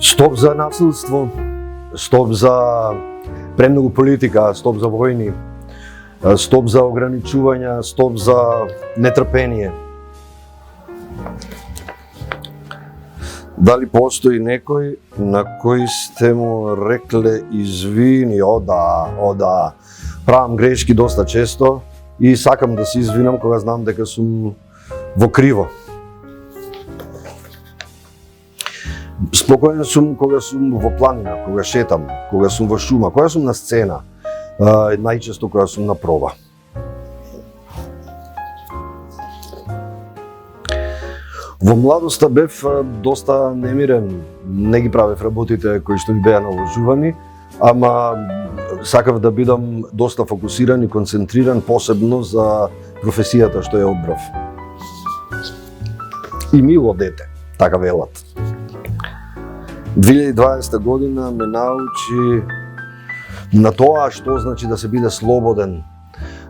Стоп за насилство, стоп за премногу политика, стоп за војни, стоп за ограничувања, стоп за нетрпение. Дали постои некој на кој сте му рекле извини, да, правам грешки доста често и сакам да се извинам кога знам дека сум во криво. Спокоен сум кога сум во планина, кога шетам, кога сум во шума, кога сум на сцена, најчесто кога сум на проба. Во младоста бев доста немирен, не ги правев работите кои што ми беа наложувани, ама сакав да бидам доста фокусиран и концентриран, посебно за професијата што ја одбрав. И мило дете, така велат. 2020 година ме научи на тоа што значи да се биде слободен.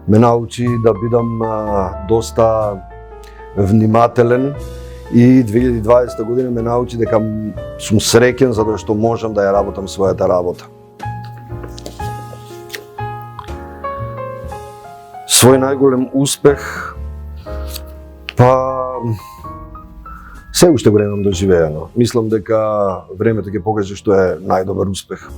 Ме научи да бидам доста внимателен и 2020 година ме научи дека сум среќен затоа што можам да ја работам својата работа. Свој најголем успех, се уште го немам доживеено. Мислам дека времето ќе покаже што е најдобар успех.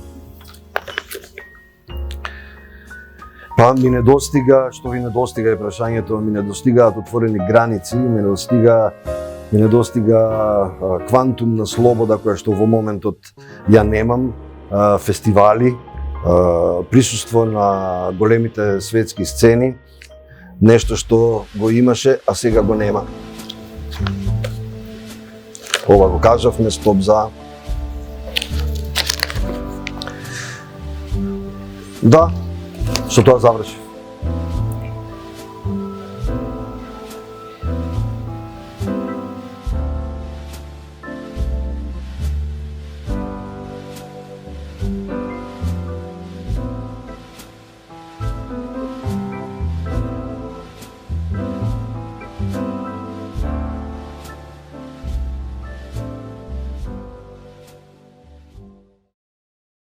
Ми недостига, што ви недостига е прашањето, ми недостигаат отворени граници, ми недостига квантум на слобода која што во моментот ја немам, фестивали, присуство на големите светски сцени, нешто што го имаше, а сега го нема. Ова го кажавме, стоп за... Да, со тоа завршив.